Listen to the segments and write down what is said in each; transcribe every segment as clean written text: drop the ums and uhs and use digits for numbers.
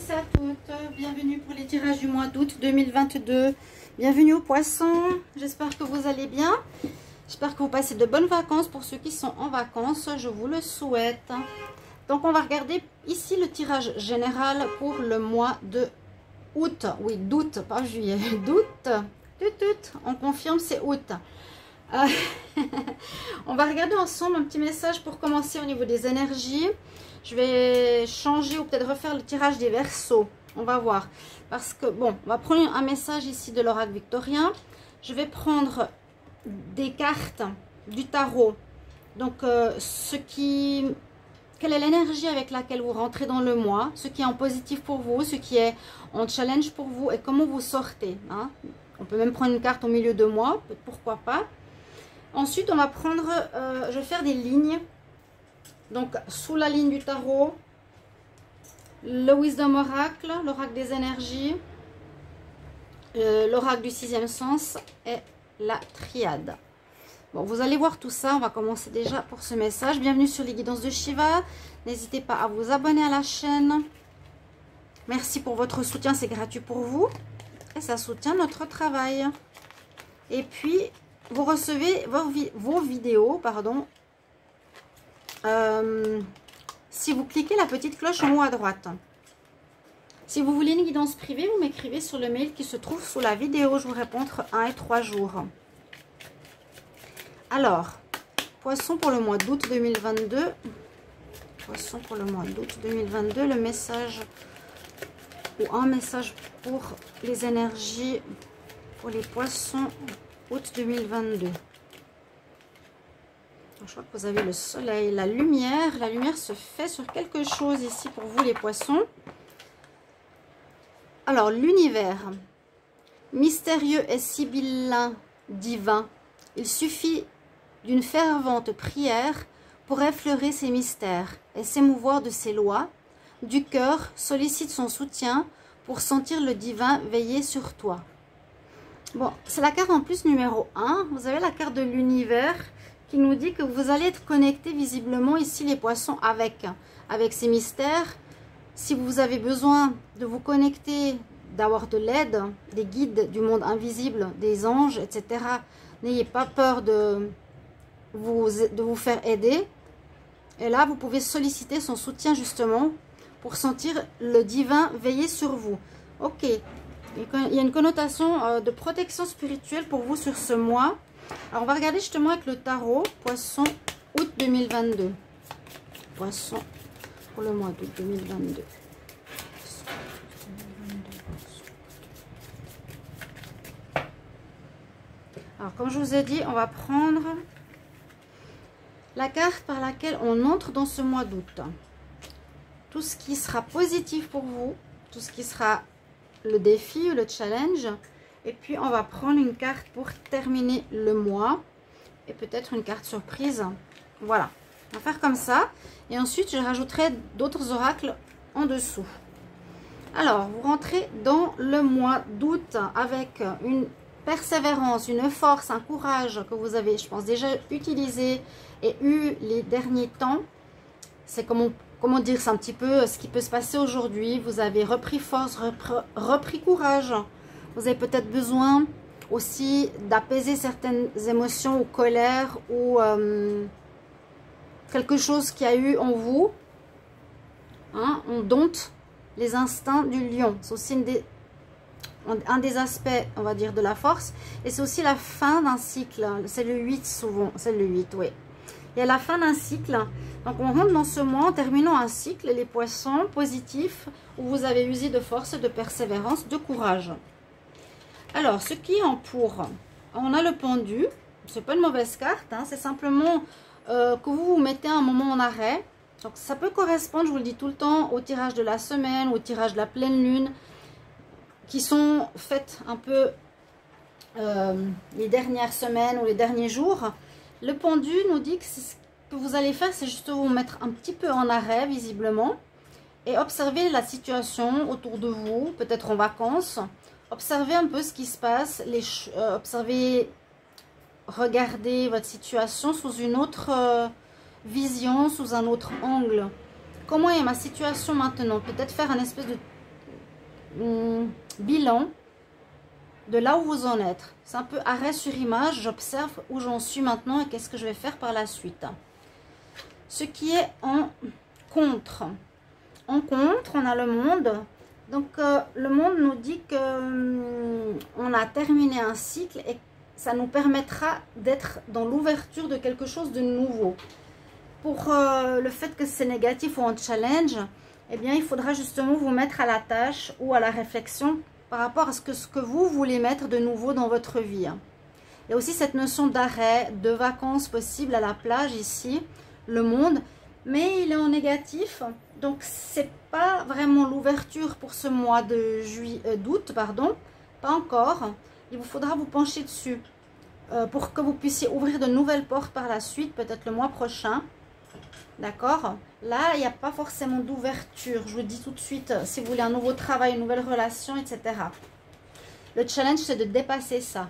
tous et à toutes, bienvenue pour les tirages du mois d'août 2022. Bienvenue aux poissons, j'espère que vous allez bien. J'espère que vous passez de bonnes vacances. Pour ceux qui sont en vacances, je vous le souhaite. Donc on va regarder ici le tirage général pour le mois de août. Oui, d'août, pas juillet, d'août. On confirme, c'est août. On va regarder ensemble un petit message pour commencer au niveau des énergies. Je vais changer ou peut-être refaire le tirage des Verseaux. On va voir. Parce que, bon, on va prendre un message ici de l'oracle victorien. Je vais prendre des cartes du tarot. Donc, quelle est l'énergie avec laquelle vous rentrez dans le mois, ce qui est en positif pour vous, ce qui est en challenge pour vous et comment vous sortez. Hein. On peut même prendre une carte au milieu de mois, pourquoi pas. Ensuite, on va prendre, je vais faire des lignes. Donc, sous la ligne du tarot, le Wisdom Oracle, l'oracle des énergies, l'oracle du sixième sens et la triade. Bon, vous allez voir tout ça. On va commencer déjà pour ce message. Bienvenue sur les guidances de Shiva. N'hésitez pas à vous abonner à la chaîne. Merci pour votre soutien, c'est gratuit pour vous. Et ça soutient notre travail. Et puis, vous recevez vos vidéos, pardon. Si vous cliquez la petite cloche en haut à droite. Si vous voulez une guidance privée, vous m'écrivez sur le mail qui se trouve sous la vidéo. Je vous réponds entre 1 et 3 jours. Alors, poisson pour le mois d'août 2022. Poisson pour le mois d'août 2022. Le message ou un message pour les énergies pour les poissons août 2022. Je crois que vous avez le soleil, la lumière. La lumière se fait sur quelque chose ici pour vous les poissons. Alors, l'univers. Mystérieux et sibyllin divin. Il suffit d'une fervente prière pour effleurer ses mystères et s'émouvoir de ses lois. Du cœur, sollicite son soutien pour sentir le divin veiller sur toi. Bon, c'est la carte en plus numéro 1. Vous avez la carte de l'univers qui nous dit que vous allez être connecté visiblement ici les poissons avec ces mystères. Si vous avez besoin de vous connecter, d'avoir de l'aide, des guides du monde invisible, des anges, etc. N'ayez pas peur de vous faire aider. Et là, vous pouvez solliciter son soutien justement pour sentir le divin veiller sur vous. Ok, il y a une connotation de protection spirituelle pour vous sur ce mois. Alors, on va regarder justement avec le tarot, poisson, août 2022. Poisson pour le mois d'août 2022. Alors, comme je vous ai dit, on va prendre la carte par laquelle on entre dans ce mois d'août. Tout ce qui sera positif pour vous, tout ce qui sera le défi ou le challenge. Et puis, on va prendre une carte pour terminer le mois. Et peut-être une carte surprise. Voilà. On va faire comme ça. Et ensuite, je rajouterai d'autres oracles en dessous. Alors, vous rentrez dans le mois d'août avec une persévérance, une force, un courage que vous avez, je pense, déjà utilisé et eu les derniers temps. C'est comment dire, c'est un petit peu ce qui peut se passer aujourd'hui. Vous avez repris force, repris courage. Vous avez peut-être besoin aussi d'apaiser certaines émotions ou colère ou quelque chose qui a eu en vous. Hein, on dompte les instincts du lion. C'est aussi un des aspects, on va dire, de la force. Et c'est aussi la fin d'un cycle. C'est le 8 souvent. C'est le 8, oui. Il y a la fin d'un cycle. Donc, on rentre dans ce mois en terminant un cycle. Les poissons positifs où vous avez usé de force, de persévérance, de courage. Alors, ce qui est en pour, on a le pendu. C'est pas une mauvaise carte. Hein, c'est simplement que vous vous mettez un moment en arrêt. Donc, ça peut correspondre, je vous le dis tout le temps, au tirage de la semaine, au tirage de la pleine lune, qui sont faites un peu les dernières semaines ou les derniers jours. Le pendu nous dit que ce que vous allez faire, c'est juste vous mettre un petit peu en arrêt, visiblement, et observer la situation autour de vous, peut-être en vacances. Observez un peu ce qui se passe, observez, regardez votre situation sous une autre vision, sous un autre angle. Comment est ma situation maintenant? Peut-être faire un espèce de bilan de là où vous en êtes. C'est un peu arrêt sur image, j'observe où j'en suis maintenant et qu'est-ce que je vais faire par la suite. Ce qui est en contre. En contre, on a le monde. Donc, le monde nous dit que on a terminé un cycle et ça nous permettra d'être dans l'ouverture de quelque chose de nouveau. Pour le fait que c'est négatif ou un challenge, eh bien, il faudra justement vous mettre à la tâche ou à la réflexion par rapport à ce que vous voulez mettre de nouveau dans votre vie. Il y a aussi cette notion d'arrêt, de vacances possibles à la plage ici, le monde, mais il est en négatif, donc c'est pas vraiment l'ouverture pour ce mois de d'août, pardon, pas encore. Il vous faudra vous pencher dessus pour que vous puissiez ouvrir de nouvelles portes par la suite, peut-être le mois prochain. D'accord? Là, il n'y a pas forcément d'ouverture. Je vous dis tout de suite, si vous voulez un nouveau travail, une nouvelle relation, etc. Le challenge, c'est de dépasser ça.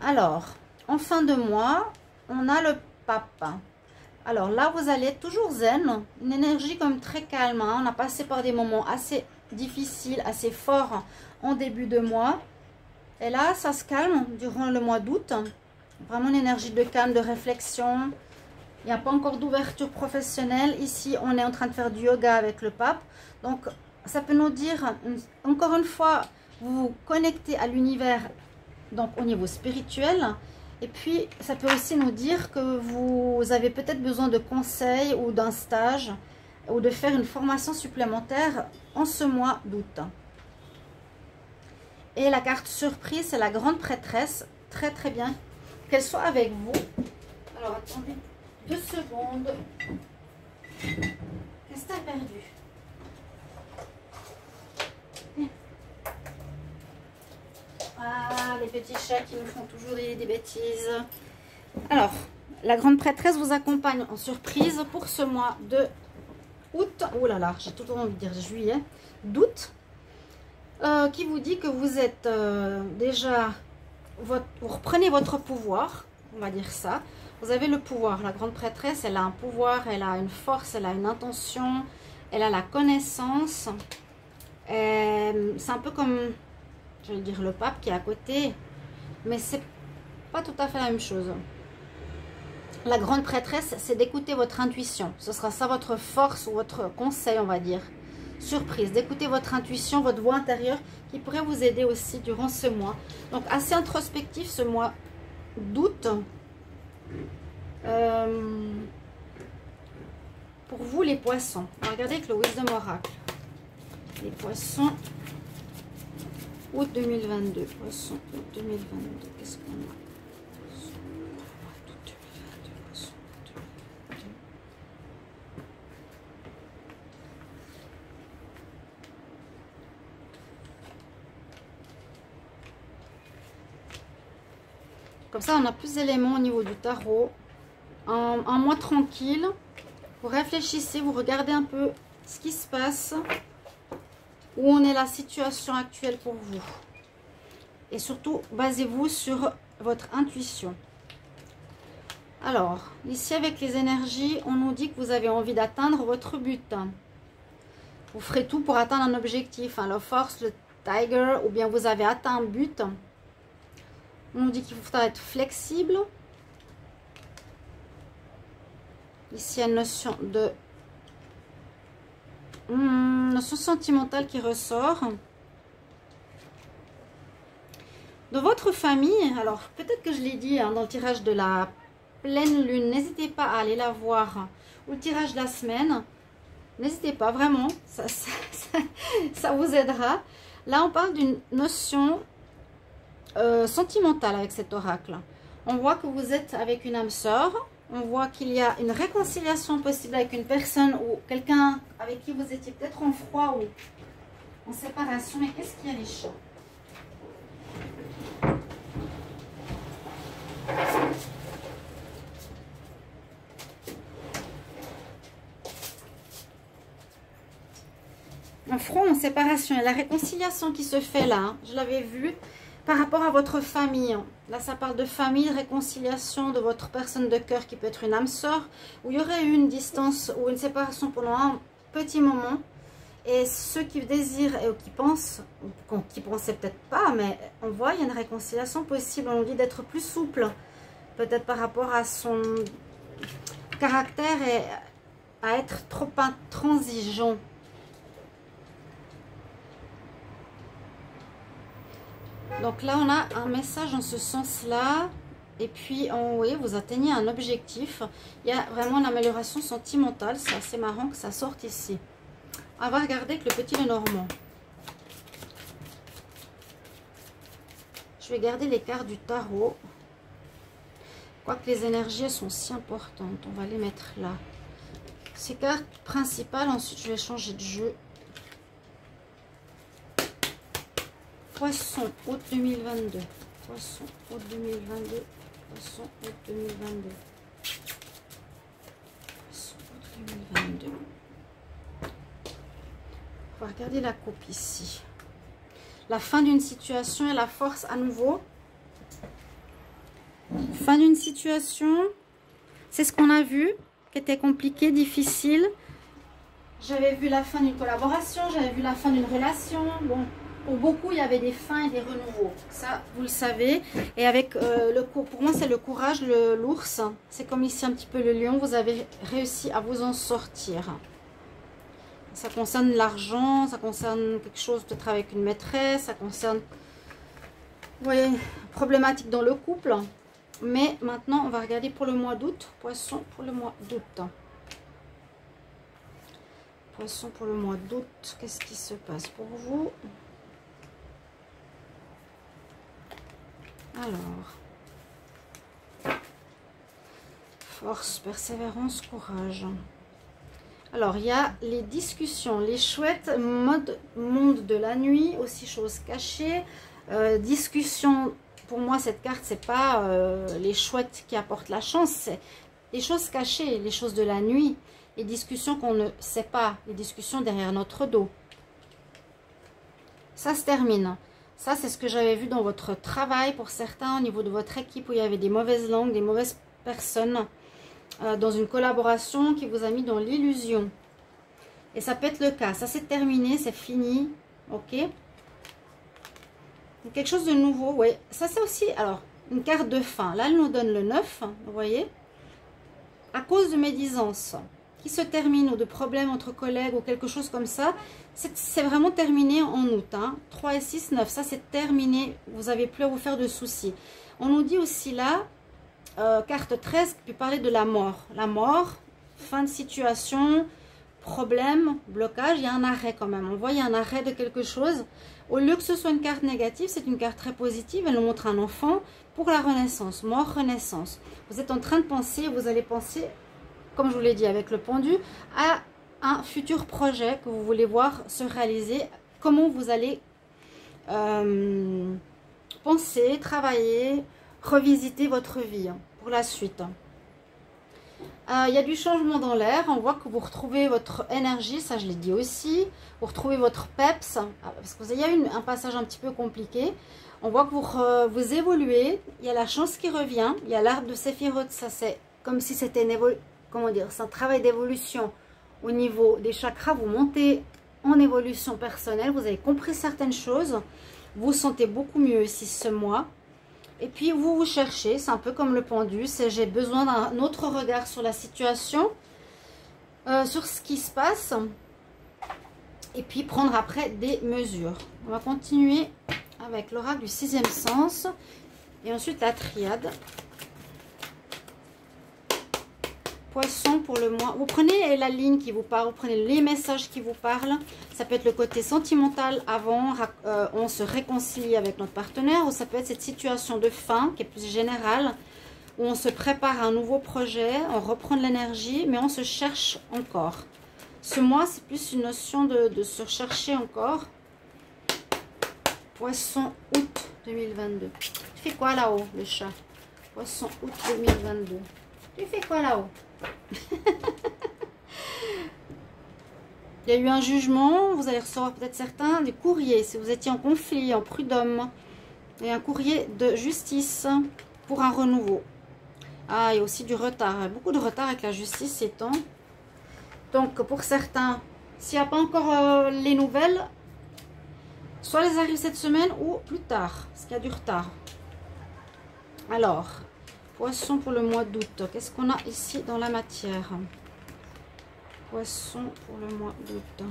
Alors, en fin de mois, on a le pape. Alors là, vous allez être toujours zen. Une énergie comme très calme. Hein. On a passé par des moments assez difficiles, assez forts en début de mois. Et là, ça se calme durant le mois d'août. Vraiment une énergie de calme, de réflexion. Il n'y a pas encore d'ouverture professionnelle. Ici, on est en train de faire du yoga avec le pape. Donc, ça peut nous dire, encore une fois, vous vous connectez à l'univers, donc au niveau spirituel. Et puis, ça peut aussi nous dire que vous avez peut-être besoin de conseils ou d'un stage ou de faire une formation supplémentaire en ce mois d'août. Et la carte surprise, c'est la grande prêtresse. Très, très bien qu'elle soit avec vous. Alors, attendez 2 secondes. Qu'est-ce que tu as perdu? Ah, les petits chats qui nous font toujours des bêtises. Alors, la grande prêtresse vous accompagne en surprise pour ce mois de août. Oh là là, j'ai tout envie de dire juillet. D'août. Qui vous dit que vous êtes déjà... vous reprenez votre pouvoir. On va dire ça. Vous avez le pouvoir. La grande prêtresse, elle a un pouvoir, elle a une force, elle a une intention, elle a la connaissance. C'est un peu comme, je vais dire, le pape qui est à côté, mais c'est pas tout à fait la même chose. La grande prêtresse, c'est d'écouter votre intuition. Ce sera ça votre force ou votre conseil, on va dire. Surprise, d'écouter votre intuition, votre voix intérieure qui pourrait vous aider aussi durant ce mois. Donc, assez introspectif ce mois d'août. Pour vous les poissons, on va regarder avec le Wisdom Oracle. Les poissons août 2022. Poissons août 2022. Qu'est-ce qu'on a? Comme ça, on a plus d'éléments au niveau du tarot. Un mois tranquille. Vous réfléchissez, vous regardez un peu ce qui se passe. Où en est la situation actuelle pour vous. Et surtout, basez-vous sur votre intuition. Alors, ici avec les énergies, on nous dit que vous avez envie d'atteindre votre but. Vous ferez tout pour atteindre un objectif. Hein, la force, le tiger, ou bien vous avez atteint un but. On nous dit qu'il faut être flexible. Ici, il y a une notion de... notion sentimentale qui ressort. De votre famille, alors peut-être que je l'ai dit hein, dans le tirage de la pleine lune, n'hésitez pas à aller la voir. Ou le tirage de la semaine, n'hésitez pas, vraiment, ça vous aidera. Là, on parle d'une notion sentimentale avec cet oracle. On voit que vous êtes avec une âme sœur. On voit qu'il y a une réconciliation possible avec une personne ou quelqu'un avec qui vous étiez peut-être en froid ou en séparation. Mais qu'est-ce qu'il y a les chats? Un front en séparation et la réconciliation qui se fait là, hein, je l'avais vu par rapport à votre famille. Là, ça parle de famille, de réconciliation de votre personne de cœur qui peut être une âme sœur, où il y aurait eu une distance ou une séparation pendant un petit moment. Et ceux qui désirent et qui pensent, ou qui pensaient peut-être pas, mais on voit, il y a une réconciliation possible. On nous dit d'être plus souple, peut-être par rapport à son caractère et à être trop intransigeant. Donc là, on a un message en ce sens-là. Et puis, oui, vous atteignez un objectif. Il y a vraiment une amélioration sentimentale. C'est assez marrant que ça sorte ici. On va regarder avec le petit Lenormand. Je vais garder les cartes du tarot. Quoique les énergies sont si importantes. On va les mettre là. Ces cartes principales. Ensuite, je vais changer de jeu. Poisson, août 2022. Poisson, août 2022. Poisson, août 2022. Poisson, août 2022. On va regarder la coupe ici. La fin d'une situation et la force à nouveau. Fin d'une situation. C'est ce qu'on a vu, qui était compliqué, difficile. J'avais vu la fin d'une collaboration, j'avais vu la fin d'une relation. Bon. Pour beaucoup, il y avait des fins et des renouveaux. Ça, vous le savez. Et avec pour moi, c'est le courage, l'ours. C'est comme ici un petit peu le lion. Vous avez réussi à vous en sortir. Ça concerne l'argent, ça concerne quelque chose peut-être avec une maîtresse. Ça concerne, vous voyez, problématique dans le couple. Mais maintenant, on va regarder pour le mois d'août. Poisson pour le mois d'août. Poisson pour le mois d'août. Qu'est-ce qui se passe pour vous ? Alors, force, persévérance, courage. Alors, il y a les discussions, les chouettes, monde de la nuit, aussi choses cachées. Discussion, pour moi, cette carte, c'est pas les chouettes qui apportent la chance, c'est les choses cachées, les choses de la nuit. Les discussions qu'on ne sait pas, les discussions derrière notre dos. Ça se termine. Ça, c'est ce que j'avais vu dans votre travail pour certains, au niveau de votre équipe, où il y avait des mauvaises langues, des mauvaises personnes, dans une collaboration qui vous a mis dans l'illusion. Et ça peut être le cas. Ça, c'est terminé, c'est fini. Ok. Quelque chose de nouveau, oui. Ça, c'est aussi, alors, une carte de fin. Là, elle nous donne le 9, vous voyez. À cause de médisance qui se termine, ou de problèmes entre collègues, ou quelque chose comme ça, c'est vraiment terminé en août. Hein. 3 et 6, 9, ça c'est terminé. Vous n'avez plus à vous faire de soucis. On nous dit aussi là, carte 13, qui peut parler de la mort. La mort, fin de situation, problème, blocage, il y a un arrêt quand même. On voit, il y a un arrêt de quelque chose. Au lieu que ce soit une carte négative, c'est une carte très positive. Elle nous montre un enfant pour la renaissance. Mort, renaissance. Vous êtes en train de penser, vous allez penser, comme je vous l'ai dit avec le pendu, à un futur projet que vous voulez voir se réaliser. Comment vous allez penser, travailler, revisiter votre vie pour la suite. Il y a du changement dans l'air. On voit que vous retrouvez votre énergie, ça je l'ai dit aussi. Vous retrouvez votre peps, parce qu'il y a eu un passage un petit peu compliqué. On voit que vous évoluez. Il y a la chance qui revient. Il y a l'arbre de Séphiroth. Ça c'est comme si c'était une évolution. Comment dire, c'est un travail d'évolution au niveau des chakras. Vous montez en évolution personnelle. Vous avez compris certaines choses. Vous vous sentez beaucoup mieux ici ce mois. Et puis vous vous cherchez. C'est un peu comme le pendu. C'est j'ai besoin d'un autre regard sur la situation. Sur ce qui se passe. Et puis prendre après des mesures. On va continuer avec l'oracle du 6e sens. Et ensuite la triade. Poisson pour le mois. Vous prenez la ligne qui vous parle, vous prenez les messages qui vous parlent. Ça peut être le côté sentimental avant, on se réconcilie avec notre partenaire, ou ça peut être cette situation de fin qui est plus générale, où on se prépare à un nouveau projet, on reprend de l'énergie, mais on se cherche encore. Ce mois, c'est plus une notion de se rechercher encore. Poisson, août 2022. Tu fais quoi là-haut, le chat? Poisson, août 2022. Tu fais quoi là-haut? Il y a eu un jugement, vous allez recevoir peut-être certains des courriers, si vous étiez en conflit, en prud'homme, et un courrier de justice pour un renouveau. Ah, il y a aussi du retard, beaucoup de retard avec la justice ces temps. Donc pour certains, S'il n'y a pas encore les nouvelles, soit elles arrivent cette semaine ou plus tard, parce qu'il y a du retard. Alors, Poisson pour le mois d'août. Qu'est-ce qu'on a ici dans la matière? Poisson pour le mois d'août.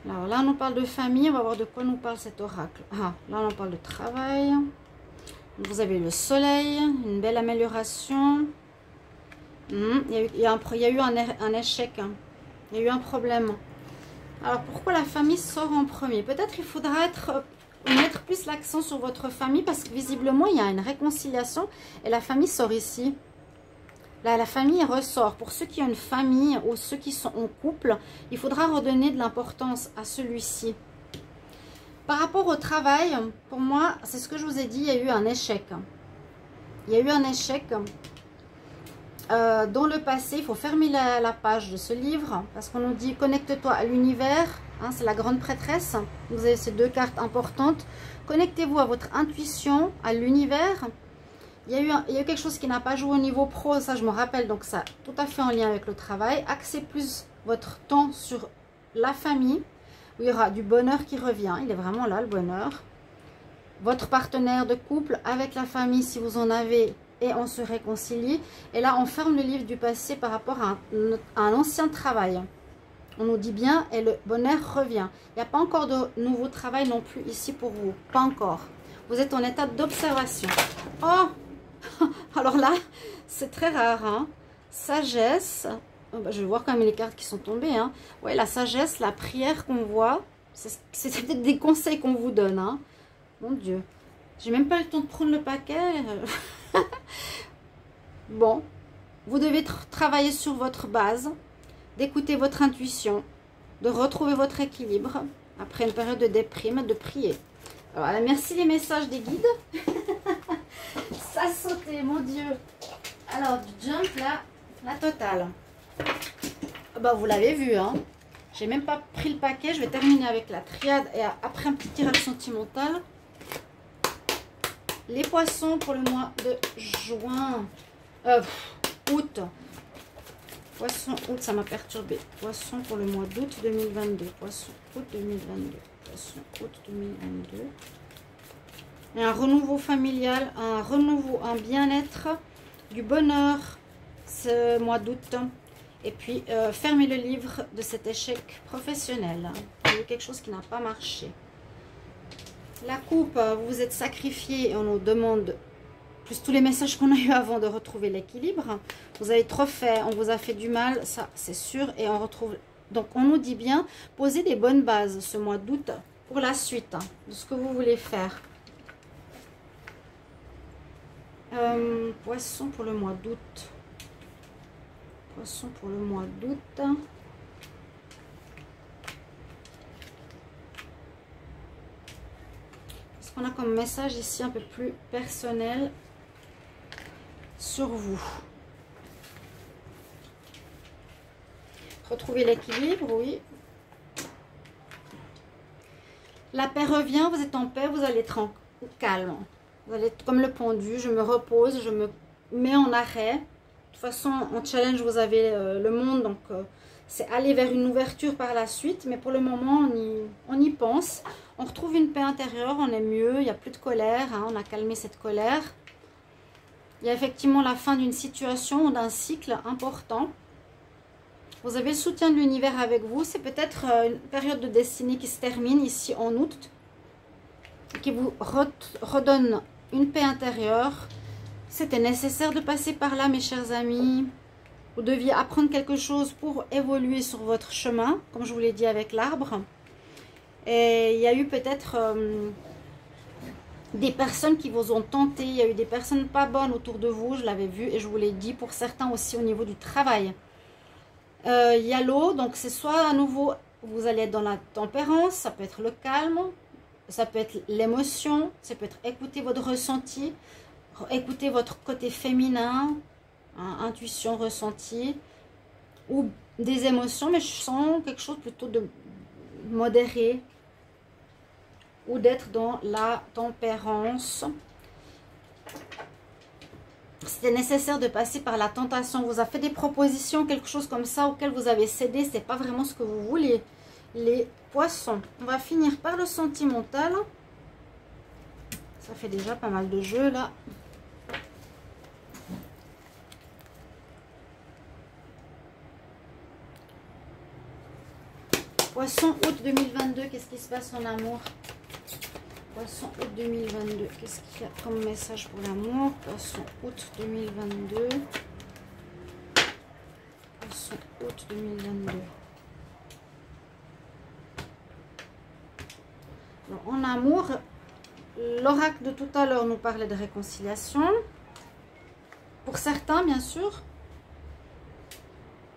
Alors là, on nous parle de famille. On va voir de quoi nous parle cet oracle. Ah, là, on parle de travail. Vous avez le soleil, une belle amélioration. Il y a eu un échec. Il y a eu un problème. Alors, pourquoi la famille sort en premier? Peut-être il faudra mettre plus l'accent sur votre famille parce que visiblement, il y a une réconciliation et la famille sort ici. Là, la famille ressort. Pour ceux qui ont une famille ou ceux qui sont en couple, il faudra redonner de l'importance à celui-ci. Par rapport au travail, pour moi, c'est ce que je vous ai dit, il y a eu un échec. Il y a eu un échec. Dans le passé, il faut fermer la page de ce livre parce qu'on nous dit connecte-toi à l'univers, hein, c'est la grande prêtresse. Vous avez ces deux cartes importantes. Connectez-vous à votre intuition, à l'univers. Il y a eu quelque chose qui n'a pas joué au niveau pro, ça je me rappelle, donc ça tout à fait en lien avec le travail. Axez plus votre temps sur la famille, où il y aura du bonheur qui revient, il est vraiment là le bonheur. Votre partenaire de couple avec la famille si vous en avez et on se réconcilie. Et là on ferme le livre du passé par rapport à un ancien travail. On nous dit bien et le bonheur revient. Il n'y a pas encore de nouveau travail non plus ici pour vous, pas encore. Vous êtes en état d'observation. Oh! Alors là, c'est très rare. Hein. Sagesse. Oh, bah, je vais voir quand même les cartes qui sont tombées. Hein. Ouais, la sagesse, la prière qu'on voit. C'est peut-être des conseils qu'on vous donne. Hein. Mon Dieu. J'ai même pas eu le temps de prendre le paquet. Bon. Vous devez travailler sur votre base. D'écouter votre intuition. De retrouver votre équilibre. Après une période de déprime, de prier. Voilà, merci les messages des guides. Ça a sauté, mon Dieu. Alors, du jump, là, la totale. Bah, vous l'avez vu, hein. J'ai même pas pris le paquet. Je vais terminer avec la triade et après un petit tirage sentimental. Les poissons pour le mois de juin. Août. Poisson août, ça m'a perturbé. Poisson pour le mois d'août 2022. Poisson août 2022. Poisson août 2022. Et un renouveau familial, un renouveau, un bien-être, du bonheur ce mois d'août. Et puis, fermez le livre de cet échec professionnel. Il y a eu quelque chose qui n'a pas marché. La coupe, vous vous êtes sacrifié et on nous demande, plus tous les messages qu'on a eu avant, de retrouver l'équilibre. Vous avez trop fait, on vous a fait du mal, ça c'est sûr. Et on retrouve. Donc, on nous dit bien, posez des bonnes bases ce mois d'août pour la suite de ce que vous voulez faire. Poisson pour le mois d'août. Poisson pour le mois d'août. Qu'est-ce qu'on a comme message ici un peu plus personnel sur vous? Retrouver l'équilibre, oui. La paix revient, vous êtes en paix, vous allez être calme. Vous allez être comme le pendu, je me repose, je me mets en arrêt. De toute façon, en challenge, vous avez le monde, donc c'est aller vers une ouverture par la suite. Mais pour le moment, on y pense. On retrouve une paix intérieure, on est mieux, il n'y a plus de colère, hein, on a calmé cette colère. Il y a effectivement la fin d'une situation ou d'un cycle important. Vous avez le soutien de l'univers avec vous. C'est peut-être une période de destinée qui se termine ici en août, qui vous redonne une paix intérieure. C'était nécessaire de passer par là, mes chers amis. Vous deviez apprendre quelque chose pour évoluer sur votre chemin, comme je vous l'ai dit avec l'arbre. Et il y a eu peut-être des personnes qui vous ont tenté. Il y a eu des personnes pas bonnes autour de vous, je l'avais vu et je vous l'ai dit, pour certains aussi au niveau du travail. Il y a l'eau, donc c'est soit à nouveau, vous allez être dans la tempérance, ça peut être le calme. Ça peut être l'émotion, ça peut être écouter votre ressenti, écouter votre côté féminin, hein, intuition, ressenti, ou des émotions, mais je sens quelque chose plutôt de modéré, ou d'être dans la tempérance. c'était nécessaire de passer par la tentation. On vous a fait des propositions, quelque chose comme ça, auquel vous avez cédé. C'est pas vraiment ce que vous vouliez. Les poissons. On va finir par le sentimental. Ça fait déjà pas mal de jeux là. Poisson août 2022, qu'est-ce qui se passe en amour? Poisson août 2022, qu'est-ce qu'il y a comme message pour l'amour? Poisson août 2022. Poisson août 2022. Alors, en amour, l'oracle de tout à l'heure nous parlait de réconciliation. Pour certains, bien sûr,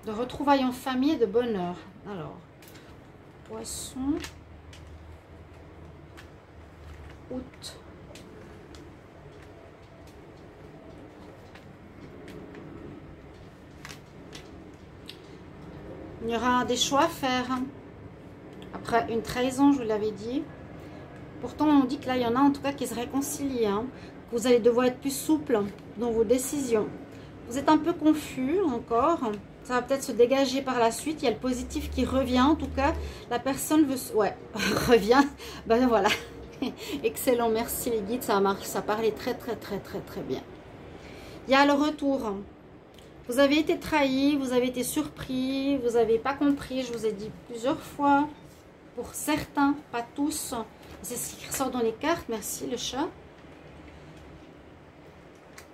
de retrouvailles en famille et de bonheur. Alors, Poisson, août. Il y aura des choix à faire. Après une trahison, je vous l'avais dit. Pourtant, on dit que là, il y en a en tout cas qui se réconcilient. Hein. Vous allez devoir être plus souple dans vos décisions. Vous êtes un peu confus encore. Ça va peut-être se dégager par la suite. Il y a le positif qui revient. En tout cas, la personne veut... Ouais, revient. Ben voilà. Excellent. Merci les guides. Ça marche. Ça parlait très bien. Il y a le retour. Vous avez été trahi. Vous avez été surpris. Vous n'avez pas compris. Je vous ai dit plusieurs fois. Pour certains, pas tous. C'est ce qui ressort dans les cartes. Merci le chat.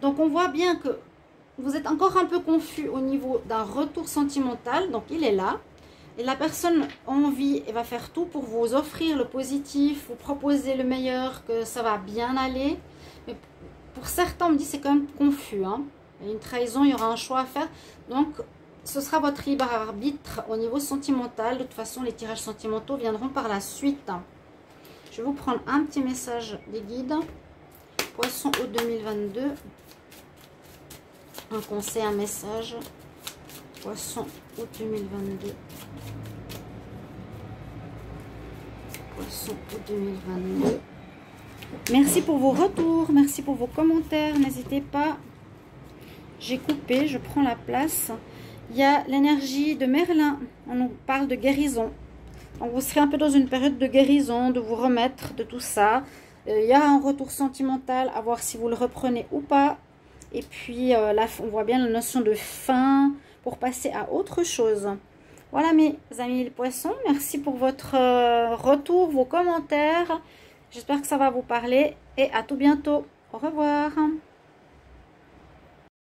Donc on voit bien que vous êtes encore un peu confus au niveau d'un retour sentimental. Donc, il est là. Et la personne a envie et va faire tout pour vous offrir le positif, vous proposer le meilleur, que ça va bien aller. Mais pour certains, on me dit c'est quand même confus. Hein. Il y a une trahison, il y aura un choix à faire. Donc, ce sera votre libre arbitre au niveau sentimental. De toute façon, les tirages sentimentaux viendront par la suite. Je vais vous prendre un petit message des guides. Poisson août 2022. Un conseil, un message. Poisson août 2022. Poisson août 2022. Merci pour vos retours. Merci pour vos commentaires. N'hésitez pas. J'ai coupé. Je prends la place. Il y a l'énergie de Merlin. On nous parle de guérison. Donc vous serez un peu dans une période de guérison, de vous remettre de tout ça. Il y a un retour sentimental. À voir si vous le reprenez ou pas. Et puis là, on voit bien la notion de fin pour passer à autre chose. Voilà mes amis les poissons. Merci pour votre retour, vos commentaires. J'espère que ça va vous parler. Et à tout bientôt. Au revoir.